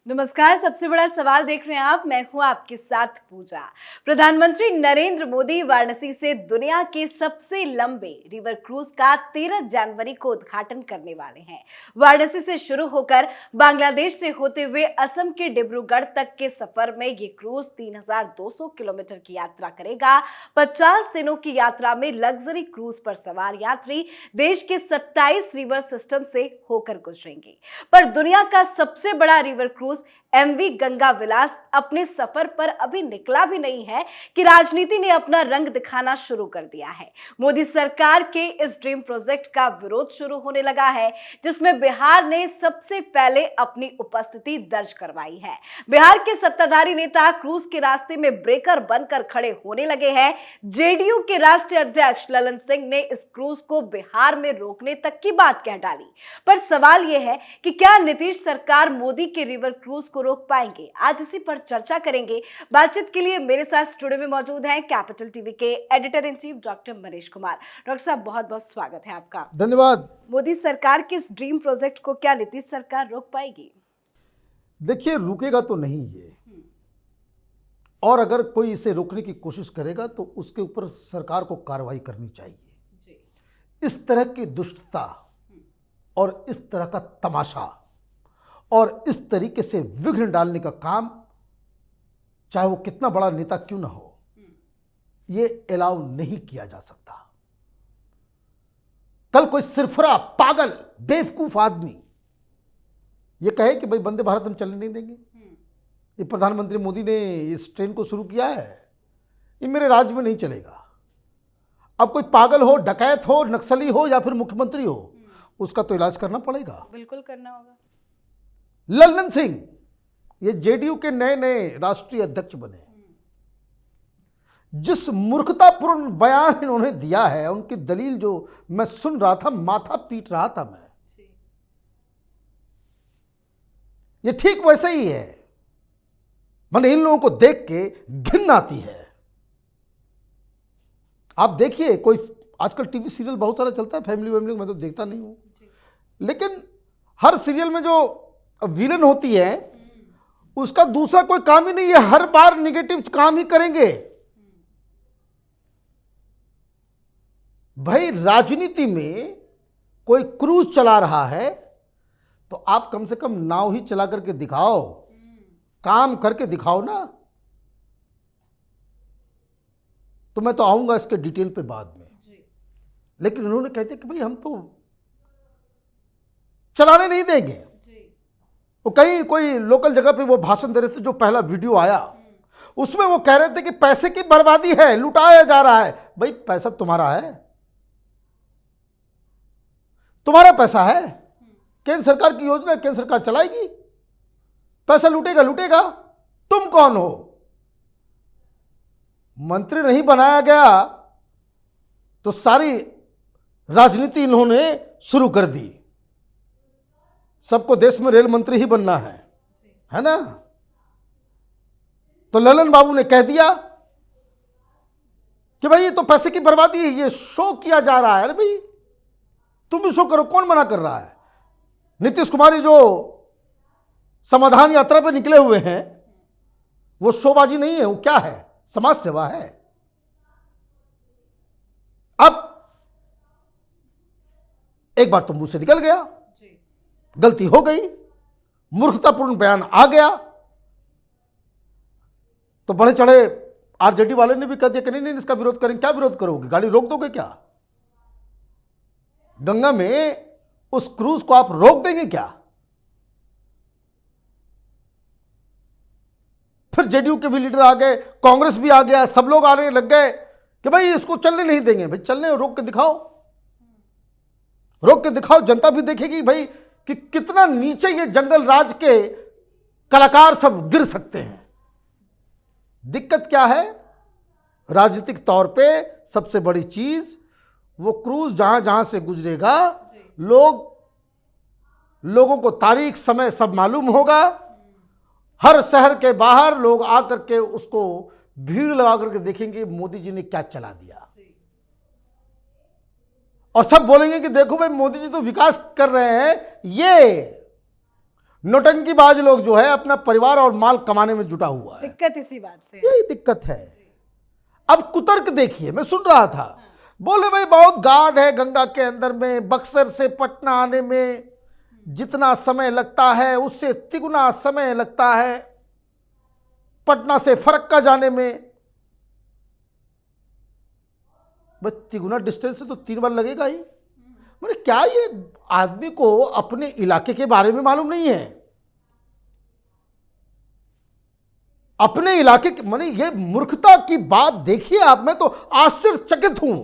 नमस्कार। सबसे बड़ा सवाल देख रहे हैं आप। मैं हूं आपके साथ पूजा। प्रधानमंत्री नरेंद्र मोदी वाराणसी से दुनिया के सबसे लंबे रिवर क्रूज का 13 जनवरी को उद्घाटन करने वाले हैं। वाराणसी से शुरू होकर बांग्लादेश से होते हुए असम के डिब्रूगढ़ तक के सफर में ये क्रूज 3200 किलोमीटर की यात्रा करेगा। 50 दिनों की यात्रा में लग्जरी क्रूज पर सवार यात्री देश के 27 रिवर सिस्टम से होकर गुजरेंगे। पर दुनिया का सबसे बड़ा रिवर क्रूज एमवी गंगा विलास अपने सफर पर अभी निकला भी नहीं है कि राजनीति ने अपना रंग दिखाना शुरू कर दिया है। मोदी सरकार के इस ड्रीम प्रोजेक्ट का विरोध शुरू होने लगा है, जिसमें बिहार ने सबसे पहले अपनी उपस्थिति दर्ज करवाई है। बिहार के सत्ताधारी नेता क्रूज के रास्ते में ब्रेकर बनकर खड़े होने लगे हैं। जेडीयू के राष्ट्रीय अध्यक्ष ललन सिंह ने इस क्रूज को बिहार में रोकने तक की बात कह डाली। पर सवाल यह है कि क्या नीतीश सरकार मोदी के रिवर क्रूज को रोक पाएंगे? आज इसी पर चर्चा करेंगे। बातचीत के लिए मेरे साथ स्टूडियो में मौजूद हैं कैपिटल टीवी के editor in chief doctor Manish Kumar. Doctor साहब, बहुत बहुत स्वागत है आपका। धन्यवाद। मोदी सरकार के इस ड्रीम प्रोजेक्ट को क्या नीतीश सरकार रोक पाएगी? देखिए, रुकेगा तो नहीं ये, और अगर कोई इसे रोकने की कोशिश करेगा तो उसके ऊपर सरकार को कार्रवाई करनी चाहिए जी। इस तरह की दुष्टता और इस तरह का तमाशा और इस तरीके से विघ्न डालने का काम, चाहे वो कितना बड़ा नेता क्यों ना हो, ये अलाउ नहीं किया जा सकता। कल कोई सिरफरा, पागल, बेवकूफ आदमी ये कहे कि भाई वंदे भारत हम चलने नहीं देंगे, ये प्रधानमंत्री मोदी ने इस ट्रेन को शुरू किया है, ये मेरे राज्य में नहीं चलेगा। अब कोई पागल हो, डकैत हो, नक्सली हो या फिर मुख्यमंत्री हो, उसका तो इलाज करना पड़ेगा। बिल्कुल करना होगा। ललन सिंह ये जेडीयू के नए नए राष्ट्रीय अध्यक्ष बने, जिस मूर्खतापूर्ण बयान इन्होंने दिया है, उनकी दलील जो मैं सुन रहा था, माथा पीट रहा था मैं। ये ठीक वैसे ही है। मैंने इन लोगों को देख के घिन आती है। आप देखिए, कोई आजकल टीवी सीरियल बहुत सारा चलता है, फैमिली वैमिली, मैं तो देखता नहीं हूं, लेकिन हर सीरियल में जो विलन होती है उसका दूसरा कोई काम ही नहीं है, हर बार निगेटिव काम ही करेंगे। भाई, राजनीति में कोई क्रूज चला रहा है तो आप कम से कम नाव ही चला करके दिखाओ, काम करके दिखाओ ना। तो मैं तो आऊंगा इसके डिटेल पे बाद में, लेकिन उन्होंने कहते कि भाई हम तो चलाने नहीं देंगे। वो कहीं कोई लोकल जगह पे वो भाषण दे रहे थे, जो पहला वीडियो आया उसमें वो कह रहे थे कि पैसे की बर्बादी है, लुटाया जा रहा है। भाई, पैसा तुम्हारा है, तुम्हारा पैसा है, केंद्र सरकार की योजना, केंद्र सरकार चलाएगी, पैसा लूटेगा लूटेगा। तुम कौन हो? मंत्री नहीं बनाया गया तो सारी राजनीति इन्होंने शुरू कर दी। सबको देश में रेल मंत्री ही बनना है ना? तो ललन बाबू ने कह दिया कि भाई ये तो पैसे की बर्बादी है, ये शो किया जा रहा है। अरे भाई, तुम भी शो करो, कौन मना कर रहा है? नीतीश कुमार जो समाधान यात्रा पे निकले हुए हैं, वो शोबाजी नहीं है, वो क्या है? समाज सेवा है। अब एक बार तुम मुंह से निकल गया, गलती हो गई, मूर्खतापूर्ण बयान आ गया, तो बढ़े चढ़े आरजेडी वाले ने भी कह दिया कि नहीं इसका विरोध करेंगे। क्या विरोध करोगे? गाड़ी रोक दोगे क्या? गंगा में उस क्रूज को आप रोक देंगे क्या? फिर जेडीयू के भी लीडर आ गए, कांग्रेस भी आ गया, सब लोग आने लग गए कि भाई इसको चलने नहीं देंगे। भाई, चलने रोक के दिखाओ, रोक के दिखाओ, जनता भी देखेगी भाई कि कितना नीचे ये जंगल राज के कलाकार सब गिर सकते हैं। दिक्कत क्या है? राजनीतिक तौर पे सबसे बड़ी चीज, वो क्रूज जहां जहां से गुजरेगा, लोगों को तारीख, समय सब मालूम होगा। हर शहर के बाहर लोग आकर के उसको भीड़ लगा करके देखेंगे मोदी जी ने क्या चला दिया, और सब बोलेंगे कि देखो भाई मोदी जी तो विकास कर रहे हैं। ये नौटंकीबाज लोग जो है अपना परिवार और माल कमाने में जुटा हुआ है। दिक्कत इसी बात से है। यही दिक्कत है। अब कुतर्क देखिए, मैं सुन रहा था, बोले भाई बहुत गाद है गंगा के अंदर में, बक्सर से पटना आने में जितना समय लगता है उससे तिगुना समय लगता है पटना से फरक्का जाने में। बस तिगुना डिस्टेंस से तो 3 बार लगेगा ही। मैंने क्या ये आदमी को अपने इलाके के बारे में मालूम नहीं है? अपने इलाके के, मैंने ये मूर्खता की बात देखिए आप, मैं तो आश्चर्यचकित हूं।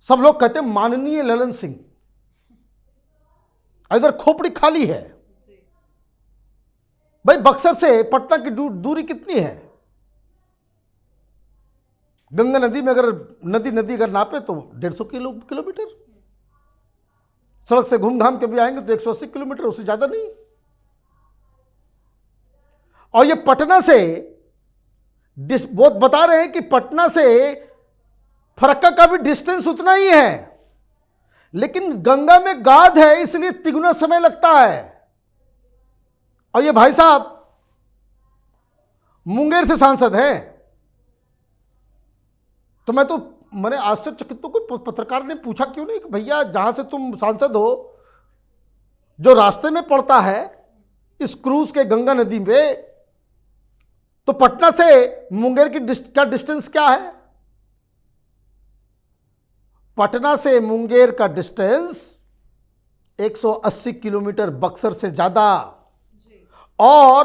सब लोग कहते हैं माननीय ललन सिंह, इधर खोपड़ी खाली है। भाई बक्सर से पटना की दूरी कितनी है? गंगा नदी में अगर नदी अगर नापे तो 150 किलोमीटर। सड़क से घूम घाम के भी आएंगे तो 180 किलोमीटर, उससे ज्यादा नहीं। और ये पटना से बहुत बता रहे हैं कि पटना से फरक्का का भी डिस्टेंस उतना ही है, लेकिन गंगा में गाद है इसलिए तिगुना समय लगता है। और ये भाई साहब मुंगेर से सांसद हैं, तो मैंने आश्चर्यचकित, तो कोई पत्रकार ने पूछा क्यों नहीं कि भैया जहां से तुम सांसद हो, जो रास्ते में पड़ता है इस क्रूज के गंगा नदी में, तो पटना से मुंगेर का डिस्टेंस क्या है? पटना से मुंगेर का डिस्टेंस 180 किलोमीटर, बक्सर से ज्यादा। और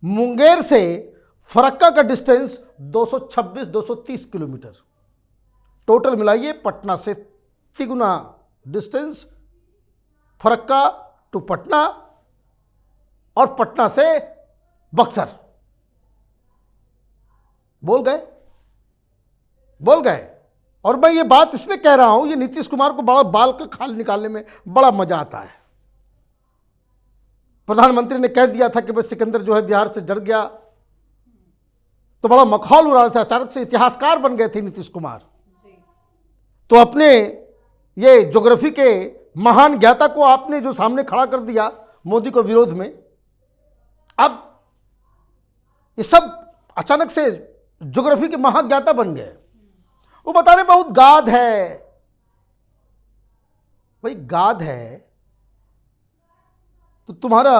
मुंगेर से फरक्का का डिस्टेंस 226-230 किलोमीटर। टोटल मिलाइए पटना से तिगुना डिस्टेंस, फरक्का टू पटना और पटना से बक्सर। बोल गए। और मैं ये बात इसलिए कह रहा हूं, ये नीतीश कुमार को बाल का खाल निकालने में बड़ा मजा आता है। प्रधानमंत्री ने कह दिया था कि भाई सिकंदर जो है बिहार से डर गया, तो बड़ा मखौल उड़ा रहा था, अचानक से इतिहासकार बन गए थे नीतीश कुमार। तो अपने ये ज्योग्राफी के महान ज्ञाता को आपने जो सामने खड़ा कर दिया मोदी को विरोध में, अब ये सब अचानक से ज्योग्राफी के महाज्ञाता बन गए। वो बता रहे बहुत गाद है। भाई गाद है तो तुम्हारा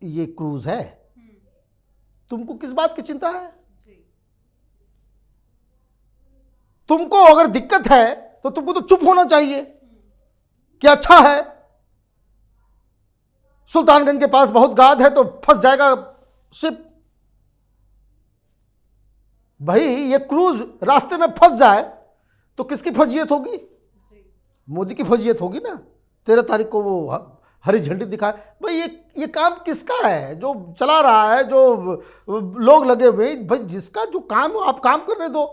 ये क्रूज है, तुमको किस बात की चिंता है? तुमको अगर दिक्कत है तो तुमको तो चुप होना चाहिए कि अच्छा है, सुल्तानगंज के पास बहुत गाद है तो फंस जाएगा शिप। भाई ये क्रूज रास्ते में फंस जाए तो किसकी फजीयत होगी? मोदी की फजीयत होगी ना। 13 तारीख को वो हरी झंडी दिखाए। भाई ये काम किसका है? जो चला रहा है, जो लोग लगे हुए, भाई जिसका जो काम आप काम करने दो,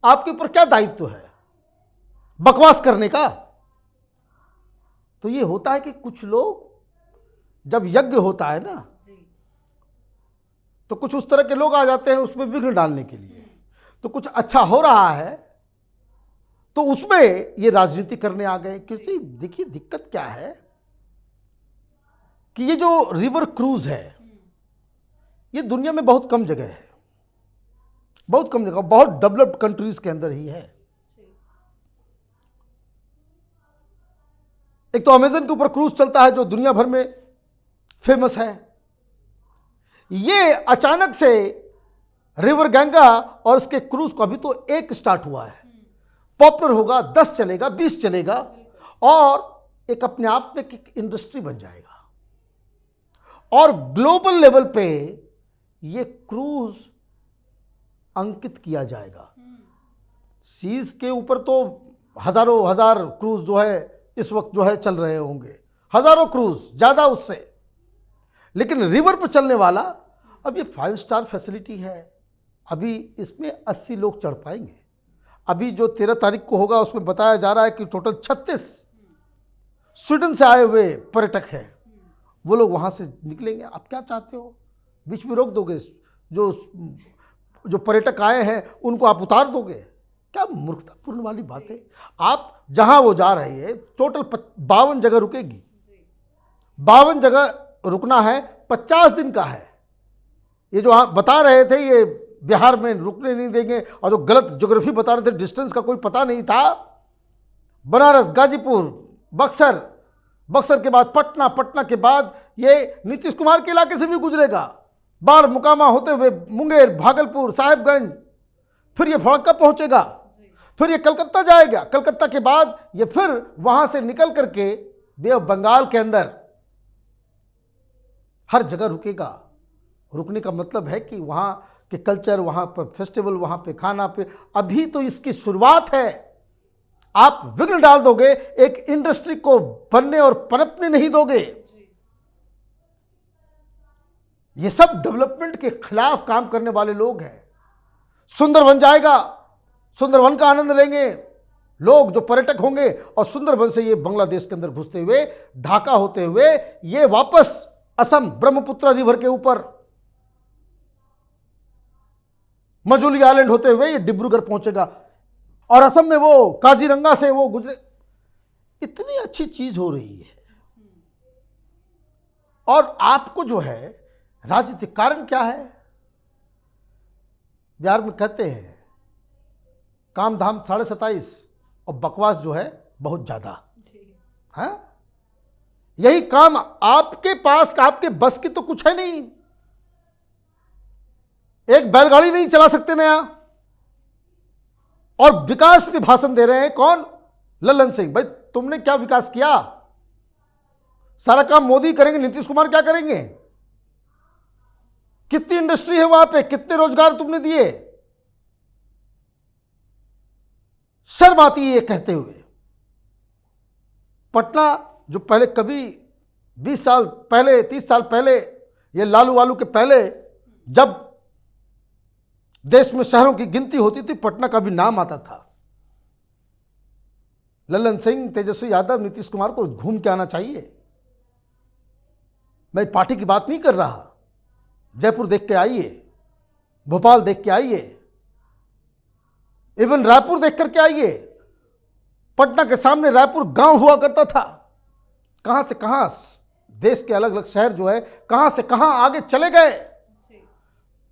आपके ऊपर क्या दायित्व है बकवास करने का? तो ये होता है कि कुछ लोग, जब यज्ञ होता है ना, तो कुछ उस तरह के लोग आ जाते हैं उसमें विघ्न डालने के लिए। तो कुछ अच्छा हो रहा है तो उसमें ये राजनीति करने आ गए। क्योंकि देखिए दिक्कत क्या है कि ये जो रिवर क्रूज है ये दुनिया में बहुत कम जगह है, बहुत कम जगह, बहुत डेवलप्ड कंट्रीज के अंदर ही है। एक तो अमेज़न के ऊपर क्रूज चलता है जो दुनिया भर में फेमस है। ये अचानक से रिवर गंगा और इसके क्रूज को, अभी तो एक स्टार्ट हुआ है, पॉपुलर होगा, 10 चलेगा, 20 चलेगा और एक अपने आप में एक इंडस्ट्री बन जाएगा। और ग्लोबल लेवल पे ये क्रूज अंकित किया जाएगा। सीज के ऊपर तो हजारों हजार क्रूज जो है इस वक्त जो है चल रहे होंगे, हजारों क्रूज, ज्यादा उससे। लेकिन रिवर पर चलने वाला, अब ये 5 स्टार फैसिलिटी है, अभी इसमें 80 लोग चढ़ पाएंगे। अभी जो 13 तारीख को होगा उसमें बताया जा रहा है कि टोटल 36 स्वीडन से आए हुए पर्यटक हैं, वो लोग वहाँ से निकलेंगे। आप क्या चाहते हो, बीच में रोक दोगे? जो पर्यटक आए हैं उनको आप उतार दोगे? क्या मूर्खतापूर्ण वाली बात है। आप जहां वो जा रहे हैं टोटल 52 जगह रुकेगी, 52 जगह रुकना है, 50 दिन का है। ये जो आप बता रहे थे ये बिहार में रुकने नहीं देंगे, और जो गलत ज्योग्राफी बता रहे थे, डिस्टेंस का कोई पता नहीं था। बनारस, गाजीपुर, बक्सर, बक्सर के बाद पटना, पटना के बाद ये नीतीश कुमार के इलाके से भी गुजरेगा, बाढ़ मुकामा होते हुए मुंगेर, भागलपुर, साहिबगंज, फिर ये फड़क्का पहुंचेगा, फिर ये कलकत्ता जाएगा, कलकत्ता के बाद ये फिर वहां से निकल करके बे ऑफ बंगाल के अंदर हर जगह रुकेगा। रुकने का मतलब है कि वहाँ के कल्चर, वहाँ पर फेस्टिवल, वहाँ पे खाना, पे अभी तो इसकी शुरुआत है। आप विघ्न डाल दोगे, एक इंडस्ट्री को बनने और पनपने नहीं दोगे। ये सब डेवलपमेंट के खिलाफ काम करने वाले लोग हैं। सुंदरवन जाएगा, सुंदरवन का आनंद लेंगे लोग जो पर्यटक होंगे, और सुंदरवन से ये बांग्लादेश के अंदर घुसते हुए, ढाका होते हुए ये वापस असम ब्रह्मपुत्र रिवर के ऊपर मजुली आइलैंड होते हुए ये डिब्रूगढ़ पहुंचेगा, और असम में वो काजीरंगा से वो गुजरे। इतनी अच्छी चीज हो रही है, और आपको जो है राजनीतिक कारण क्या है। बिहार में कहते हैं काम धाम 27.5 और बकवास जो है बहुत ज्यादा है। यही काम आपके पास, आपके बस की तो कुछ है नहीं। एक बैलगाड़ी नहीं चला सकते नया, और विकास पे भाषण दे रहे हैं कौन? लल्लन सिंह। भाई तुमने क्या विकास किया? सारा काम मोदी करेंगे, नीतीश कुमार क्या करेंगे? कितनी इंडस्ट्री है वहां पे, कितने रोजगार तुमने दिए? शर्म आती है ये कहते हुए। पटना जो पहले कभी 20 साल पहले, 30 साल पहले, ये लालू वालू के पहले जब देश में शहरों की गिनती होती थी, पटना का भी नाम आता था। लल्लन सिंह, तेजस्वी यादव, नीतीश कुमार को घूम के आना चाहिए। मैं पार्टी की बात नहीं कर रहा। जयपुर देख के आइए, भोपाल देख के आइए, इवन रायपुर देख करके आइए। पटना के सामने रायपुर गांव हुआ करता था। कहां से कहां देश के अलग अलग शहर जो है कहां से कहां आगे चले गए।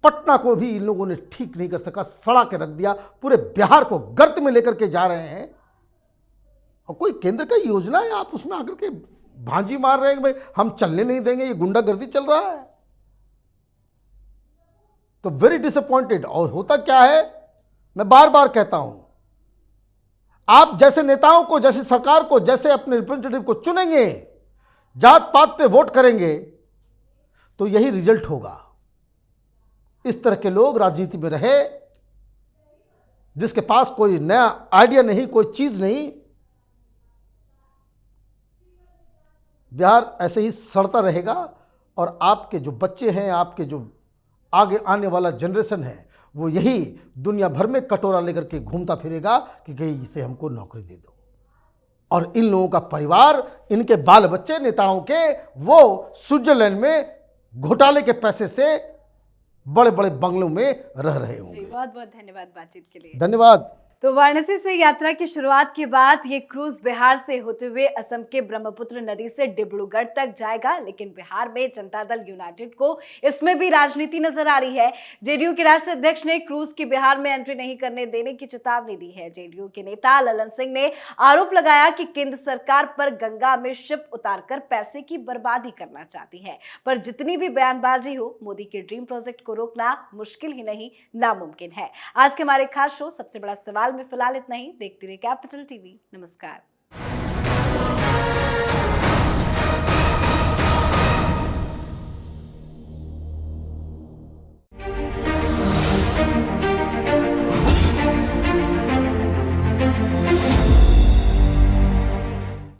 पटना को भी इन लोगों ने ठीक नहीं कर सका, सड़ा के रख दिया। पूरे बिहार को गर्त में लेकर के जा रहे हैं, और कोई केंद्र का योजना है, आप उसमें आकर के भांजी मार रहे हैं भाई हम चलने नहीं देंगे, ये गुंडागर्दी चल रहा है। तो वेरी डिसअपॉइंटेड। और होता क्या है, मैं बार बार कहता हूं, आप जैसे नेताओं को, जैसे सरकार को, जैसे अपने रिप्रेजेंटेटिव को चुनेंगे, जात पात पे वोट करेंगे, तो यही रिजल्ट होगा। इस तरह के लोग राजनीति में रहे, जिसके पास कोई नया आइडिया नहीं, कोई चीज नहीं, बिहार ऐसे ही सड़ता रहेगा। और आपके जो बच्चे हैं, आपके जो आगे आने वाला जनरेशन है, वो यही दुनिया भर में कटोरा लेकर के घूमता फिरेगा कि कहीं इसे हमको नौकरी दे दो। और इन लोगों का परिवार, इनके बाल बच्चे नेताओं के, वो स्विट्जरलैंड में घोटाले के पैसे से बड़े बड़े बंगलों में रह रहे होंगे। बहुत बहुत धन्यवाद बातचीत के लिए। धन्यवाद। तो वाराणसी से यात्रा की शुरुआत के बाद ये क्रूज बिहार से होते हुए असम के ब्रह्मपुत्र नदी से डिब्रूगढ़ तक जाएगा। लेकिन बिहार में जनता दल यूनाइटेड को इसमें भी राजनीति नजर आ रही है। जेडीयू के राष्ट्रीय अध्यक्ष ने क्रूज की बिहार में एंट्री नहीं करने देने की चेतावनी दी है। जेडीयू के नेता लल्लन सिंह ने आरोप लगाया कि केंद्र सरकार पर गंगा में शिप उतारकर पैसे की बर्बादी करना चाहती है। पर जितनी भी बयानबाजी हो, मोदी के ड्रीम प्रोजेक्ट को रोकना मुश्किल ही नहीं, नामुमकिन है। आज के हमारे खास शो सबसे बड़ा सवाल में फिलहाल इतना ही। देखते रहिए कैपिटल टीवी। नमस्कार।